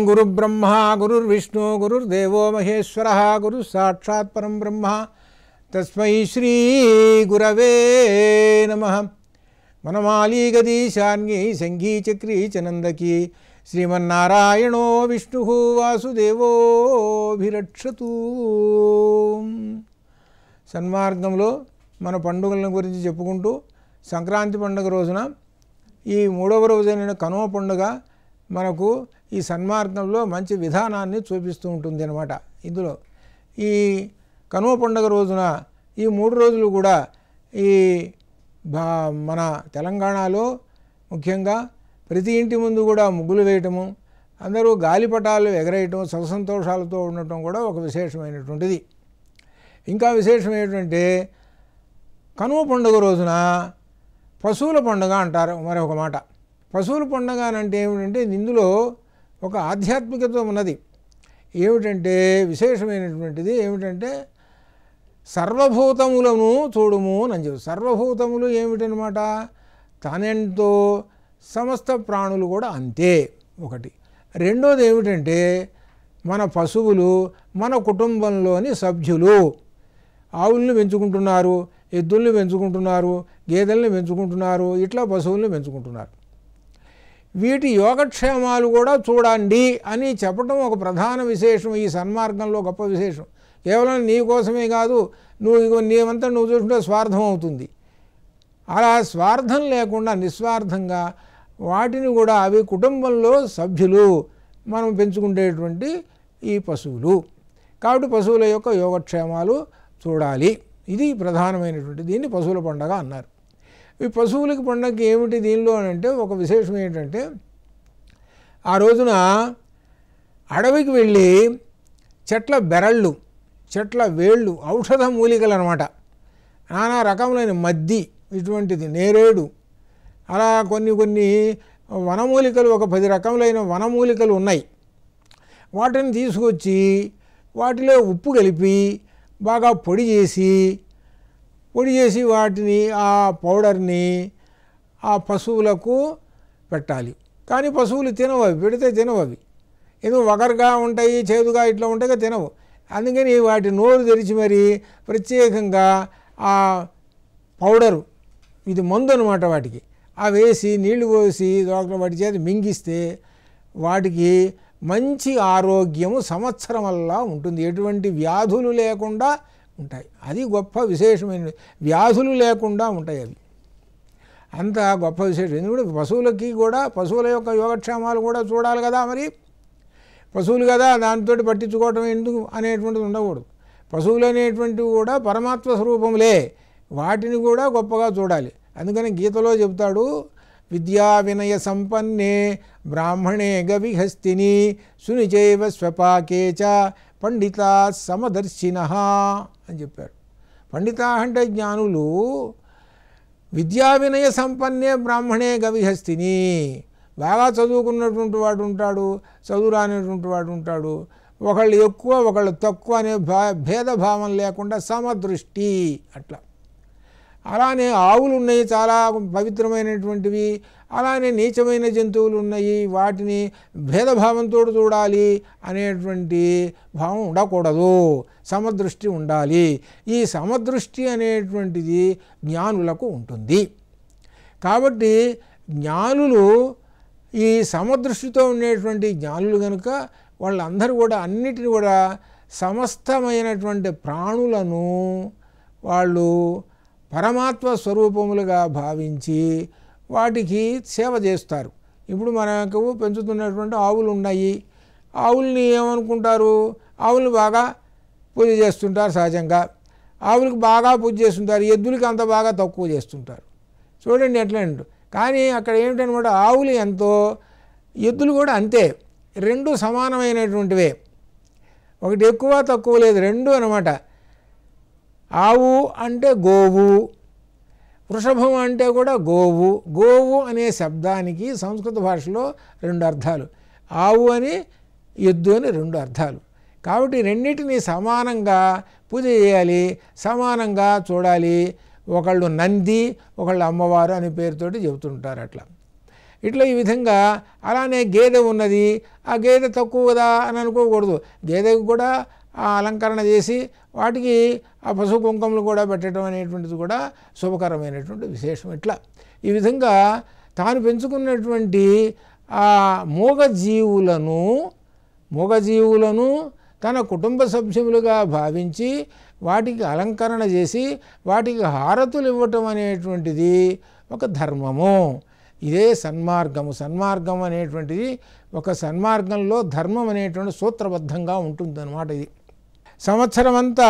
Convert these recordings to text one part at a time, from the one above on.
గురుబ్రహ్మ గురుర్విష్ణు గురుర్దేవో మహేశ్వర గురు సాక్షాత్ పరం బ్రహ్మ తస్మై శ్రీ గురవే నమః. వనమాలి గదీశాన్యై సంఘీ చక్రీ చనందకీ శ్రీమన్నారాయణో విష్ణు వాసుదేవోభిరక్షతు. సన్మార్గంలో మన పండుగల గురించి చెప్పుకుంటూ సంక్రాంతి పండుగ రోజున ఈ మూడవ రోజైన కనుమ పండుగ మనకు ఈ సన్మార్గంలో మంచి విధానాన్ని చూపిస్తూ ఉంటుంది అన్నమాట. ఇందులో ఈ కనుమ పండుగ రోజున ఈ 3 రోజులు కూడా ఈ మన తెలంగాణలో ముఖ్యంగా ప్రతి ఇంటి ముందు కూడా ముగ్గులు వేయటము, అందరూ గాలిపటాలు ఎగరేయటం, సుఖ సంతోషాలతో ఉండటం కూడా ఒక విశేషమైనటువంటిది. ఇంకా విశేషం ఏంటంటే కనుమ పండుగ రోజున పశువుల పండుగ అంటారు మరొక మాట. పశువుల పండుగ అంటే ఏమిటంటే ఇందులో ఒక ఆధ్యాత్మికత ఉన్నది. ఏమిటంటే విశేషమైనటువంటిది ఏమిటంటే సర్వభూతములను చూడుము అని చెప్పి. సర్వభూతములు ఏమిటనమాట? తనెంతో సమస్త ప్రాణులు కూడా అంతే ఒకటి. రెండోది ఏమిటంటే మన పశువులు మన కుటుంబంలోని సభ్యులు. ఆవుల్ని పెంచుకుంటున్నారు, ఎద్దుల్ని పెంచుకుంటున్నారు, గేదెల్ని పెంచుకుంటున్నారు, ఇట్లా పశువుల్ని పెంచుకుంటున్నారు. వీటి యోగక్షేమాలు కూడా చూడండి అని చెప్పడం ఒక ప్రధాన విశేషం. ఈ సన్మార్గంలో గొప్ప విశేషం. కేవలం నీ కోసమే కాదు, నీవంతా నువ్వు చూసుకుంటే స్వార్థం అవుతుంది. అలా స్వార్థం లేకుండా నిస్వార్థంగా వాటిని కూడా అవి కుటుంబంలో సభ్యులు మనం పెంచుకునేటువంటి ఈ పశువులు. కాబట్టి పశువుల యొక్క యోగక్షేమాలు చూడాలి. ఇది ప్రధానమైనటువంటి దీన్ని పశువుల పండుగ అన్నారు. ఈ పశువులకి పండుగకి ఏమిటి దీనిలో అంటే ఒక విశేషం ఏంటంటే ఆ రోజున అడవికి వెళ్ళి చెట్ల బెరళ్ళు, చెట్ల వేళ్ళు, ఔషధ మూలికలు అన్నమాట, నానా రకములైన మద్ది, ఇటువంటిది నేరేడు, అలా కొన్ని వనమూలికలు, ఒక 10 రకములైన వనమూలికలు ఉన్నాయి. వాటిని తీసుకొచ్చి వాటిలో ఉప్పు కలిపి బాగా పొడి చేసి వాటిని ఆ పౌడర్ని ఆ పశువులకు పెట్టాలి. కానీ పశువులు తినవు, అవి పెడితే తినవు. అవి ఎందుకు వగరుగా ఉంటాయి, చేదుగా ఇట్లా ఉంటాయి, తినవు. అందుకని వాటి నోరు తెరిచి మరి ప్రత్యేకంగా ఆ పౌడరు, ఇది మందు అనమాట, వాటికి ఆ వేసి నీళ్లు పోసి వాటి చేత మింగిస్తే వాటికి మంచి ఆరోగ్యము సంవత్సరం వల్ల ఉంటుంది. ఎటువంటి వ్యాధులు లేకుండా ఉంటాయి. అది గొప్ప విశేషమైన, వ్యాధులు లేకుండా ఉంటాయి అవి. అంత గొప్ప విశేషం. ఎందుకంటే పశువులకి కూడా పశువుల యొక్క యోగక్షేమాలు కూడా చూడాలి కదా. మరి పశువులు కదా, దాంతో పట్టించుకోవటం ఎందుకు అనేటువంటిది ఉండకూడదు. పశువులు అనేటువంటివి కూడా పరమాత్మ స్వరూపములే, వాటిని కూడా గొప్పగా చూడాలి. అందుకని గీతలో చెప్తాడు, విద్యా వినయ సంపన్నే బ్రాహ్మణే గవిహస్తిని సునిచైవ స్వపాకే చ పండితా సమదర్శినః అని చెప్పారు. పండిత అంటే జ్ఞానులు. విద్యా వినయ సంపన్నే బ్రాహ్మణే గవిహస్తిని, బాగా చదువుకున్నటువంటి వాడు ఉంటాడు, చదువు రానటువంటి వాడు ఉంటాడు. ఒకళ్ళు ఎక్కువ ఒకళ్ళు తక్కువ అనే భేదభావం లేకుండా సమదృష్టి అట్లా. అలానే ఆవులు ఉన్నాయి, చాలా పవిత్రమైనటువంటివి. అలానే నీచమైన జంతువులు ఉన్నాయి, వాటిని భేదభావంతో చూడాలి అనేటువంటి భావం ఉండకూడదు, సమదృష్టి ఉండాలి. ఈ సమదృష్టి అనేటువంటిది జ్ఞానులకు ఉంటుంది. కాబట్టి జ్ఞానులు ఈ సమదృష్టితో ఉండేటువంటి జ్ఞానులు కనుక వాళ్ళందరూ కూడా అన్నిటిని కూడా సమస్తమైనటువంటి ప్రాణులను వాళ్ళు పరమాత్మ స్వరూపములుగా భావించి వాటికి సేవ చేస్తారు. ఇప్పుడు మనకు పెంచుతున్నటువంటి ఆవులు ఉన్నాయి. ఆవుల్ని ఏమనుకుంటారు, ఆవుల్ని బాగా పూజ చేస్తుంటారు. సహజంగా ఆవులకు బాగా పూజ చేస్తుంటారు, ఎద్దులకి అంత బాగా తక్కువ చేస్తుంటారు. చూడండి ఎట్లా అంటూ. కానీ అక్కడ ఏమిటనమాట, ఆవులు ఎంతో, ఎద్దులు కూడా అంతే, రెండు సమానమైనటువంటివే. ఒకటి ఎక్కువ తక్కువ లేదు, రెండు అన్నమాట. ఆవు అంటే గోవు, వృషభం అంటే కూడా గోవు. గోవు అనే శబ్దానికి సంస్కృత భాషలో 2 అర్థాలు, ఆవు అని ఎద్దు అని 2 అర్థాలు. కాబట్టి రెండింటినీ సమానంగా పూజ చేయాలి, సమానంగా చూడాలి. ఒకళ్ళు నంది, ఒకళ్ళు అమ్మవారు అనే పేరుతోటి చెబుతుంటారు. అట్లా ఇట్లా ఈ విధంగా. అలానే గేదె ఉన్నది, ఆ గేదె తక్కువదా అని అనుకోకూడదు. గేదెకు కూడా ఆ అలంకరణ చేసి వాటికి ఆ పసుపు కుంకుమలు కూడా పెట్టడం అనేటువంటిది కూడా శుభకరమైనటువంటి విశేషం. ఇట్లా ఈ విధంగా తాను పెంచుకున్నటువంటి ఆ మూగజీవులను తన కుటుంబ సభ్యులుగా భావించి వాటికి అలంకరణ చేసి వాటికి హారతులు ఇవ్వటం అనేటువంటిది ఒక ధర్మము. ఇదే సన్మార్గము. సన్మార్గం అనేటువంటిది ఒక సన్మార్గంలో ధర్మం అనేటువంటి సూత్రబద్ధంగా ఉంటుందన్నమాట. ఇది సంవత్సరం అంతా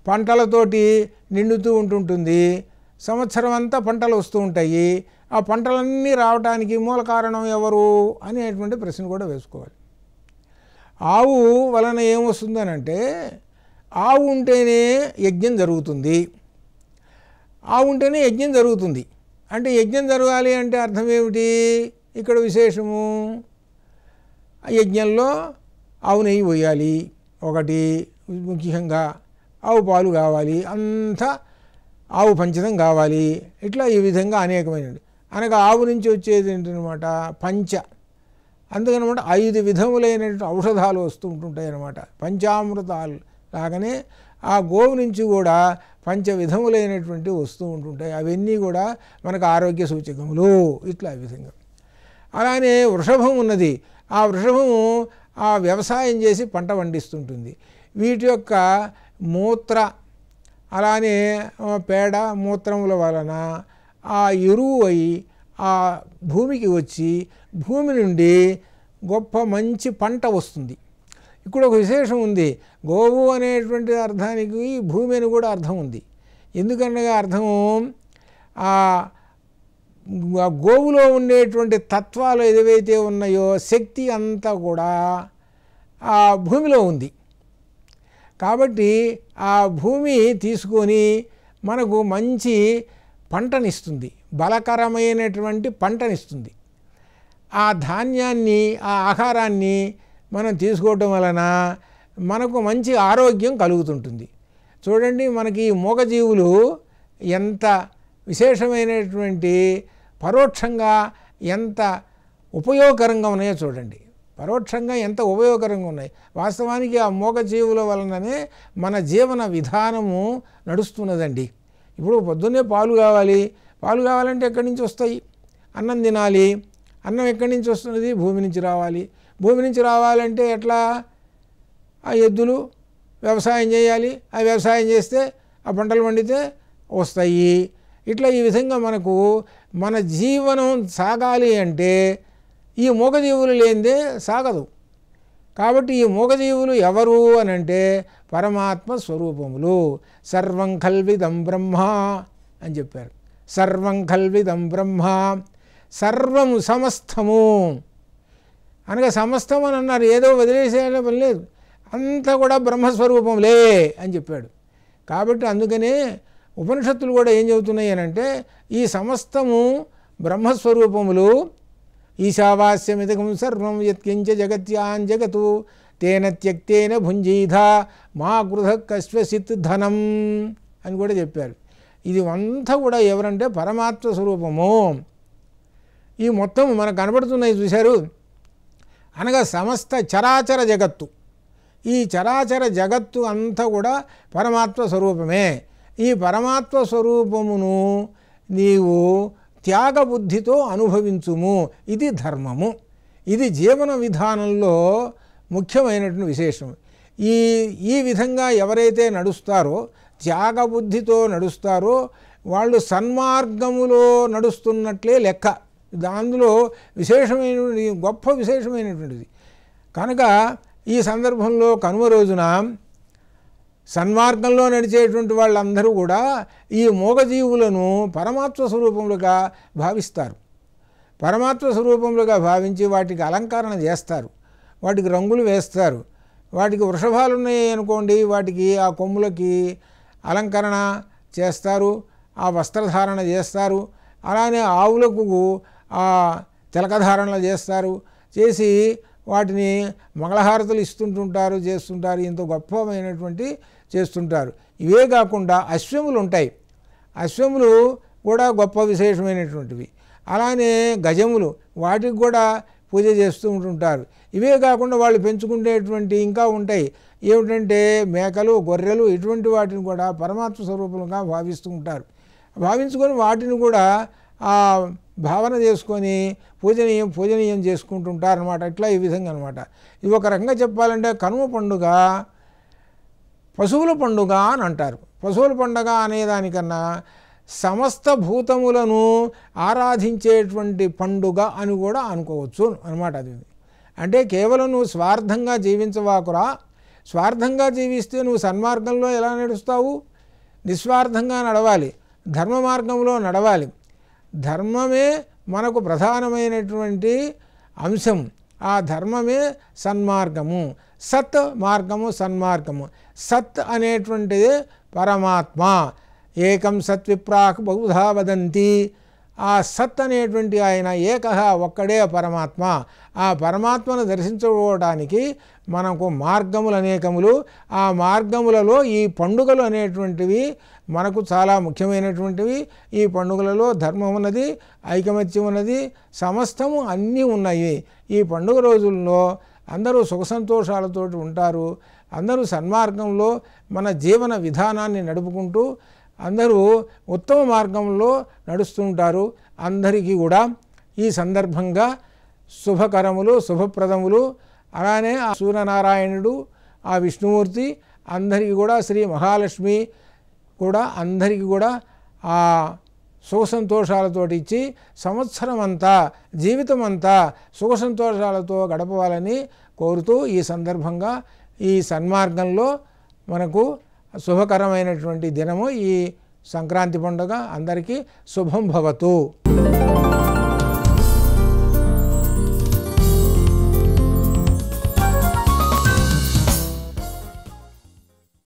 పంటలతోటి నిండుతూ ఉంటుంటుంది. సంవత్సరం అంతా పంటలు వస్తూ ఉంటాయి. ఆ పంటలన్నీ రావడానికి మూల కారణం ఎవరు అనేటువంటి ప్రశ్న కూడా వేసుకోవాలి. ఆవు వలన ఏమొస్తుందనంటే, ఆవు ఉంటేనే యజ్ఞం జరుగుతుంది. ఆవు ఉంటేనే యజ్ఞం జరుగుతుంది అంటే యజ్ఞం జరగాలి అంటే అర్థం ఏమిటి? ఇక్కడ విశేషము, యజ్ఞంలో ఆవు నెయ్యి పోయాలి, ఒకటి ముఖ్యంగా ఆవు పాలు కావాలి, అంతా ఆవు పంచదం కావాలి. ఇట్లా ఈ విధంగా అనేకమైనవి. అనగా ఆవు నుంచి వచ్చేది ఏంటనమాట పంచ. అందుకనమాట 5 విధములైనటువంటి ఔషధాలు వస్తూ ఉంటుంటాయి అన్నమాట. పంచామృతాలు లాగానే ఆ గోవు నుంచి కూడా 5 విధములైనటువంటి వస్తూ ఉంటుంటాయి. అవన్నీ కూడా మనకు ఆరోగ్య సూచకములు. ఇట్లా ఈ విధంగా. అలానే వృషభం ఉన్నది. ఆ వృషభము ఆ వ్యవసాయం చేసి పంట పండిస్తుంటుంది. వీటి యొక్క మూత్ర అలానే పేడ మూత్రముల వలన ఆ ఎరువు అయి ఆ భూమికి వచ్చి భూమి నుండి గొప్ప మంచి పంట వస్తుంది. ఇక్కడ ఒక విశేషం ఉంది. గోవు అనేటువంటి అర్థానికి భూమి అని కూడా అర్థం ఉంది. ఎందుకనగా అర్థము ఆ గోవులో ఉండేటువంటి తత్వాలు ఏదైతే ఉన్నాయో శక్తి అంతా కూడా ఆ భూమిలో ఉంది. కాబట్టి ఆ భూమి తీసుకొని మనకు మంచి పంటనిస్తుంది, బలకరమైనటువంటి పంటనిస్తుంది. ఆ ధాన్యాన్ని ఆ ఆహారాన్ని మనం తీసుకోవటం వలన మనకు మంచి ఆరోగ్యం కలుగుతుంటుంది. చూడండి, మనకి మూగజీవులు ఎంత విశేషమైనటువంటి పరోక్షంగా ఎంత ఉపయోగకరంగా ఉన్నాయో చూడండి. పరోక్షంగా ఎంత ఉపయోగకరంగా ఉన్నాయి. వాస్తవానికి ఆ మూగజీవుల వలననే మన జీవన విధానము నడుస్తున్నదండి. ఇప్పుడు పొద్దున్నే పాలు కావాలంటే ఎక్కడి నుంచి వస్తాయి? అన్నం తినాలి. అన్నం ఎక్కడి నుంచి వస్తున్నది? భూమి నుంచి రావాలి. భూమి నుంచి రావాలంటే ఎట్లా? ఆ ఎద్దులు వ్యవసాయం చేయాలి. ఆ వ్యవసాయం చేస్తే ఆ పంటలు పండితే వస్తాయి. ఇట్లా ఈ విధంగా మనకు మన జీవనం సాగాలి అంటే ఈ మూగజీవులు లేనిదే సాగదు. కాబట్టి ఈ మూగజీవులు ఎవరు అని అంటే పరమాత్మ స్వరూపములు. సర్వం కల్విదం బ్రహ్మ అని చెప్పారు. సర్వం కల్విదం బ్రహ్మ, సర్వం సమస్తము అనగా సమస్తం అని అన్నారు. ఏదో వదిలేసేయాలని పని లేదు, అంతా కూడా బ్రహ్మస్వరూపంలే అని చెప్పాడు. కాబట్టి అందుకనే ఉపనిషత్తులు కూడా ఏం చెబుతున్నాయి అని అంటే ఈ సమస్తము బ్రహ్మస్వరూపములు. ఈశావాస్యమిదకం సర్వం యత్కించ జగత్యాన్ జగతు తేన త్యక్తేన భుంజీధ మా గృహ కశ్వసిత్ ధనం అని కూడా చెప్పారు. ఇది అంతా కూడా ఎవరంటే పరమాత్మ స్వరూపము. ఈ మొత్తం మనకు కనబడుతున్నాయి చూశారు. అనగా సమస్త చరాచర జగత్తు, ఈ చరాచర జగత్తు అంతా కూడా పరమాత్మ స్వరూపమే. ఈ పరమాత్మ స్వరూపమును నీవు త్యాగబుద్ధితో అనుభవించుము. ఇది ధర్మము. ఇది జీవన విధానంలో ముఖ్యమైనటువంటి విశేషం. ఈ విధంగా ఎవరైతే నడుస్తారో, త్యాగబుద్ధితో నడుస్తారో వాళ్ళు సన్మార్గములో నడుస్తున్నట్లే లెక్క. దానిలో విశేషమైనటువంటి గొప్ప విశేషమైనటువంటిది కనుక ఈ సందర్భంలో కనుమ రోజున సన్మార్గంలో నడిచేటువంటి వాళ్ళందరూ కూడా ఈ మూగజీవులను పరమాత్మ స్వరూపములుగా భావిస్తారు. పరమాత్మ స్వరూపములుగా భావించి వాటికి అలంకరణ చేస్తారు, వాటికి రంగులు వేస్తారు. వాటికి వృషభాలు ఉన్నాయి అనుకోండి, వాటికి ఆ కొమ్ములకి అలంకరణ చేస్తారు, ఆ వస్త్రధారణ చేస్తారు. అలానే ఆవులకు ఆ తిలకధారణలు చేస్తారు, చేసి వాటిని మంగళహారతులు ఇస్తుంటుంటారు, చేస్తుంటారు. ఎంతో గొప్పమైనటువంటి చేస్తుంటారు. ఇవే కాకుండా అశ్వములు ఉంటాయి. అశ్వములు కూడా గొప్ప విశేషమైనటువంటివి. అలానే గజములు వాటికి కూడా పూజ చేస్తూ ఉంటుంటారు. ఇవే కాకుండా వాళ్ళు పెంచుకునేటువంటి ఇంకా ఉంటాయి. ఏమిటంటే మేకలు, గొర్రెలు, ఇటువంటి వాటిని కూడా పరమాత్మ స్వరూపంగా భావిస్తూ ఉంటారు. భావించుకొని వాటిని కూడా భావన చేసుకొని పూజనీయం చేసుకుంటుంటారనమాట. ఇట్లా ఈ విధంగా అనమాట. ఇది ఒక రకంగా చెప్పాలంటే కనుమ పండుగ పశువుల పండుగ అని అంటారు. పశువుల పండుగ అనేదానికన్నా సమస్త భూతములను ఆరాధించేటువంటి పండుగ అని కూడా అనుకోవచ్చు అనమాట. అది అంటే కేవలం నువ్వు స్వార్థంగా జీవించవాకురా. స్వార్థంగా జీవిస్తే నువ్వు సన్మార్గంలో ఎలా నడుస్తావు? నిస్వార్థంగా నడవాలి, ధర్మ మార్గంలో నడవాలి. ధర్మమే మనకు ప్రధానమైనటువంటి అంశం. ఆ ధర్మమే సన్మార్గము, సత్ మార్గము, సన్మార్గము. సత్ అనేటువంటిది పరమాత్మ. ఏకం సత్విప్రాక్ బహుధా వదంతి. ఆ సత్ అనేటువంటి ఆయన ఏకహ, ఒక్కడే పరమాత్మ. ఆ పరమాత్మను దర్శించుకోవడానికి మనకు మార్గములు అనేకములు. ఆ మార్గములలో ఈ పండుగలు అనేటువంటివి మనకు చాలా ముఖ్యమైనటువంటివి. ఈ పండుగలలో ధర్మం ఉన్నది, ఐకమత్యం ఉన్నది, సమస్తము అన్నీ ఉన్నాయి. ఈ పండుగ రోజుల్లో అందరూ సుఖ సంతోషాలతో ఉంటారు. అందరూ సన్మార్గంలో మన జీవన విధానాన్ని నడుపుకుంటూ అందరూ ఉత్తమ మార్గంలో నడుస్తుంటారు. అందరికీ కూడా ఈ సందర్భంగా శుభకరములు, శుభప్రదములు. అలానే ఆ సూర్యనారాయణుడు, ఆ విష్ణుమూర్తి అందరికీ కూడా, శ్రీ మహాలక్ష్మి కూడా అందరికీ కూడా ఆ సుఖ సంతోషాలతోటి ఇచ్చి సంవత్సరం అంతా, జీవితం అంతా సుఖ సంతోషాలతో గడపవాలని కోరుతూ ఈ సందర్భంగా ఈ సన్మార్గంలో మనకు శుభకరమైనటువంటి దినము ఈ సంక్రాంతి పండుగ. అందరికీ శుభం భవతు.